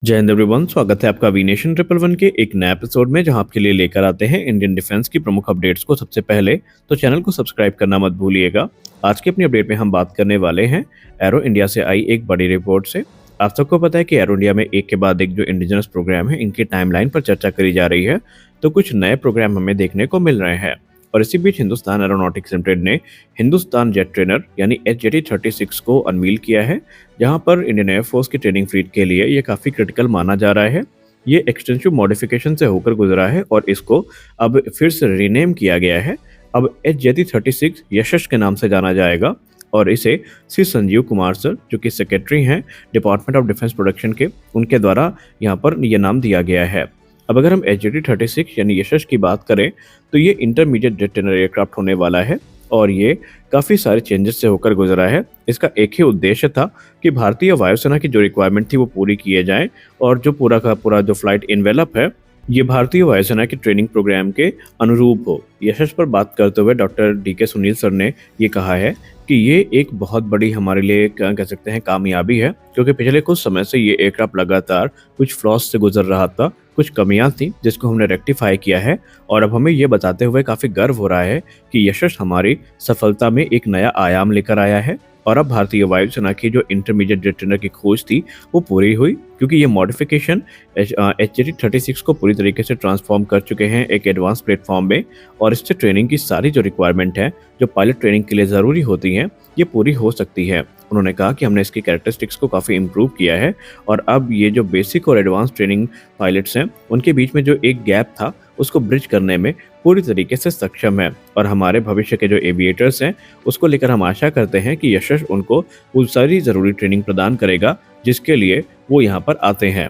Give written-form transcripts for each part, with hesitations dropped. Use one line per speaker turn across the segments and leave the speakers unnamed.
जय हिंद एवरीवन, स्वागत है आपका वीनेशन ट्रिपल वन के एक नए एपिसोड में जहां आपके लिए लेकर आते हैं इंडियन डिफेंस की प्रमुख अपडेट्स को सबसे पहले। तो चैनल को सब्सक्राइब करना मत भूलिएगा। आज की अपनी अपडेट में हम बात करने वाले हैं एरो इंडिया से आई एक बड़ी रिपोर्ट से। आप सबको पता है कि एरो इंडिया में एक के बाद एक जो इंडिजिनस प्रोग्राम है इनकी टाइमलाइन पर चर्चा करी जा रही है। तो कुछ नए प्रोग्राम हमें देखने को मिल रहे हैं और इसी बीच हिंदुस्तान एरोनॉटिक्स लिमिटेड ने हिंदुस्तान जेट ट्रेनर यानी HJT-36 को अनवील किया है, जहां पर इंडियन एयरफोर्स की ट्रेनिंग फ्लीट के लिए ये काफ़ी क्रिटिकल माना जा रहा है। ये एक्सटेंसिव मॉडिफिकेशन से होकर गुजरा है और इसको अब फिर से रीनेम किया गया है। अब HJT-36 यशस के नाम से जाना जाएगा और इसे श्री संजीव कुमार सर, जो कि सेक्रेटरी हैं डिपार्टमेंट ऑफ डिफेंस प्रोडक्शन के, उनके द्वारा यहाँ पर यह नाम दिया गया है। अब अगर हम HJT-36 यानी यशस की बात करें तो ये इंटरमीडिएट जेट ट्रेनर एयरक्राफ्ट होने वाला है और ये काफ़ी सारे चेंजेस से होकर गुजरा है। इसका एक ही उद्देश्य था कि भारतीय वायुसेना की जो रिक्वायरमेंट थी वो पूरी किए जाएं और जो पूरा का पूरा जो फ्लाइट इन्वेलप है ये भारतीय वायुसेना की ट्रेनिंग प्रोग्राम के अनुरूप हो। यशस पर बात करते हुए डॉक्टर DK सुनील सर ने ये कहा है कि ये एक बहुत बड़ी हमारे लिए क्या कह सकते हैं कामयाबी है, क्योंकि पिछले कुछ समय से ये एयरक्राफ्ट लगातार कुछ फ्लॉज से गुजर रहा था, कुछ कमियां थी जिसको हमने रेक्टिफाई किया है और अब हमें ये बताते हुए काफ़ी गर्व हो रहा है कि यशस हमारी सफलता में एक नया आयाम लेकर आया है और अब भारतीय वायुसेना की जो इंटरमीडिएट जेट ट्रेनर की खोज थी वो पूरी हुई, क्योंकि ये मॉडिफिकेशन HJT-36 को पूरी तरीके से ट्रांसफॉर्म कर चुके हैं एक एडवांस प्लेटफॉर्म में और इससे ट्रेनिंग की सारी जो रिक्वायरमेंट है जो पायलट ट्रेनिंग के लिए ज़रूरी होती हैं ये पूरी हो सकती है। उन्होंने कहा कि हमने इसकी कैरेक्टरिस्टिक्स को काफ़ी इम्प्रूव किया है और अब ये जो बेसिक और एडवांस ट्रेनिंग पायलट्स हैं उनके बीच में जो एक गैप था उसको ब्रिज करने में पूरी तरीके से सक्षम है और हमारे भविष्य के जो एविएटर्स हैं उसको लेकर हम आशा करते हैं कि यशस उनको वो सारी ज़रूरी ट्रेनिंग प्रदान करेगा जिसके लिए वो यहाँ पर आते हैं।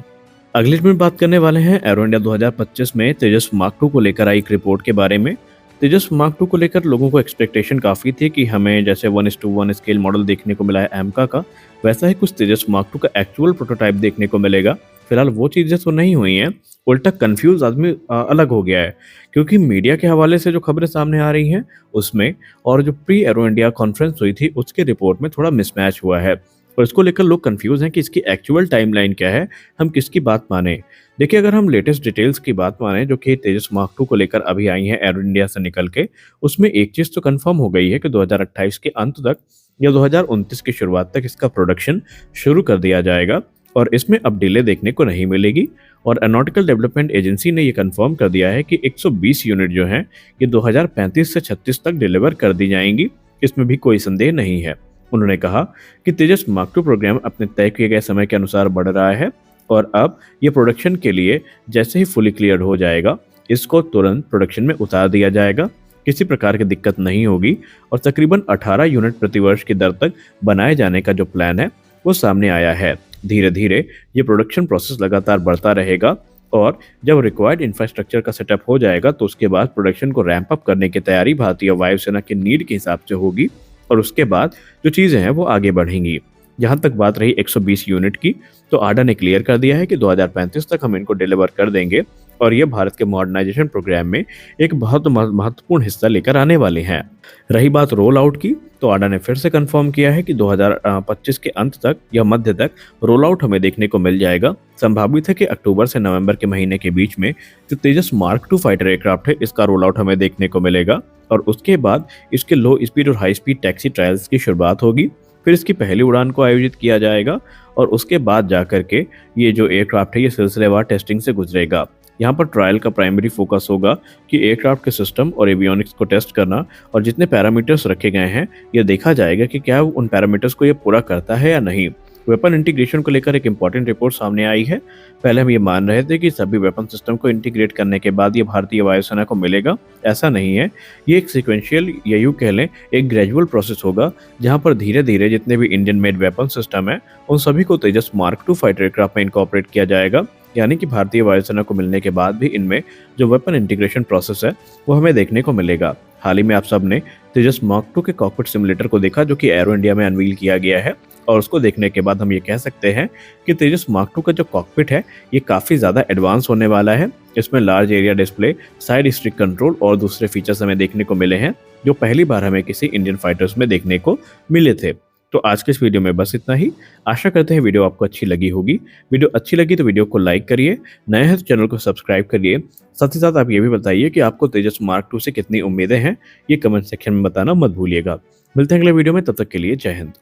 अगली में बात करने वाले हैं एरो इंडिया 2025 में तेजस मार्क 2 को लेकर आई एक रिपोर्ट के बारे में। तेजस मार्क 2 को लेकर लोगों को एक्सपेक्टेशन काफ़ी थी कि हमें जैसे 1:1 स्केल मॉडल देखने को मिला है एमका का, वैसा ही कुछ तेजस मार्क 2 का एक्चुअल प्रोटोटाइप देखने को मिलेगा। फिलहाल वो चीज़ें तो नहीं हुई हैं, उल्टा कंफ्यूज आदमी अलग हो गया है, क्योंकि मीडिया के हवाले से जो खबरें सामने आ रही हैं उसमें और जो प्री एरो इंडिया कॉन्फ्रेंस हुई थी उसके रिपोर्ट में थोड़ा मिसमैच हुआ है और इसको लेकर लोग कंफ्यूज हैं कि इसकी एक्चुअल टाइमलाइन क्या है, हम किसकी बात माने। देखिए, अगर हम लेटेस्ट डिटेल्स की बात माने जो कि तेजस मार्क 2 को लेकर अभी आई हैं एरो इंडिया से निकल के, उसमें एक चीज़ तो कंफर्म हो गई है कि 2028 के अंत तक या 2029 की शुरुआत तक इसका प्रोडक्शन शुरू कर दिया जाएगा और इसमें अब डिले देखने को नहीं मिलेगी। और एरोनॉटिकल डेवलपमेंट एजेंसी ने ये कंफर्म कर दिया है कि 120 यूनिट जो हैं ये 2035 से 36 तक डिलीवर कर दी जाएंगी, इसमें भी कोई संदेह नहीं है। उन्होंने कहा कि तेजस मार्क 2 प्रोग्राम अपने तय किए गए समय के अनुसार बढ़ रहा है और अब ये प्रोडक्शन के लिए जैसे ही फुली क्लियर हो जाएगा इसको तुरंत प्रोडक्शन में उतार दिया जाएगा, किसी प्रकार की दिक्कत नहीं होगी और तकरीबन 18 यूनिट प्रतिवर्ष की दर तक बनाए जाने का जो प्लान है वो सामने आया है। धीरे धीरे ये प्रोडक्शन प्रोसेस लगातार बढ़ता रहेगा और जब रिक्वायर्ड इंफ्रास्ट्रक्चर का सेटअप हो जाएगा तो उसके बाद प्रोडक्शन को रैंप अप करने की तैयारी भारतीय वायुसेना की नीड के हिसाब से होगी और उसके बाद जो चीज़ें हैं वो आगे बढ़ेंगी। जहाँ तक बात रही 120 यूनिट की, तो आडा ने क्लियर कर दिया है कि 2035 तक हम इनको डिलीवर कर देंगे और ये भारत के मॉडर्नाइजेशन प्रोग्राम में एक बहुत महत्वपूर्ण हिस्सा लेकर आने वाले हैं। रही बात रोल आउट की, तो आडा ने फिर से कंफर्म किया है कि 2025 के अंत तक या मध्य तक रोल आउट हमें देखने को मिल जाएगा। संभावित है कि अक्टूबर से नवंबर के महीने के बीच में जो तेजस मार्क 2 फाइटर एयरक्राफ्ट है इसका रोल आउट हमें देखने को मिलेगा और उसके बाद इसके लो स्पीड और हाई स्पीड टैक्सी ट्रायल्स की शुरुआत होगी। फिर इसकी पहली उड़ान को आयोजित किया जाएगा और उसके बाद जाकर के ये जो एयरक्राफ्ट है ये सिलसिलेवार टेस्टिंग से गुजरेगा। यहाँ पर ट्रायल का प्राइमरी फोकस होगा कि एयरक्राफ्ट के सिस्टम और एवियोनिक्स को टेस्ट करना और जितने पैरामीटर्स रखे गए हैं ये देखा जाएगा कि क्या उन पैरामीटर्स को ये पूरा करता है या नहीं। वेपन इंटीग्रेशन को लेकर एक इंपॉर्टेंट रिपोर्ट सामने आई है। पहले हम ये मान रहे थे कि सभी वेपन सिस्टम को इंटीग्रेट करने के बाद ये भारतीय वायुसेना को मिलेगा, ऐसा नहीं है। ये एक सिक्वेंशियल या यूँ कह लें एक ग्रेजुअल प्रोसेस होगा जहाँ पर धीरे धीरे जितने भी इंडियन मेड वेपन सिस्टम है उन सभी को तेजस मार्क 2 फाइटर एयरक्राफ्ट में इनकॉर्पोरेट किया जाएगा, यानी कि भारतीय वायुसेना को मिलने के बाद भी इनमें जो वेपन इंटीग्रेशन प्रोसेस है वो हमें देखने को मिलेगा। हाल ही में आप सब ने तेजस मार्क 2 के कॉकपिट सिमुलेटर को देखा जो कि एरो इंडिया में अनवील किया गया है और उसको देखने के बाद हम ये कह सकते हैं कि तेजस मार्क 2 का जो कॉकपिट है ये काफ़ी ज़्यादा एडवांस होने वाला है। इसमें large area display, side stick control और दूसरे फीचर्स हमें देखने को मिले हैं जो पहली बार हमें किसी इंडियन फाइटर्स में देखने को मिले थे। तो आज के इस वीडियो में बस इतना ही। आशा करते हैं वीडियो आपको अच्छी लगी होगी। वीडियो अच्छी लगी तो वीडियो को लाइक करिए, नए हैं तो चैनल को सब्सक्राइब करिए। साथ ही साथ आप ये भी बताइए कि आपको तेजस मार्क 2 से कितनी उम्मीदें हैं, ये कमेंट सेक्शन में बताना मत भूलिएगा। मिलते हैं अगले वीडियो में, तब तक के लिए जय हिंद।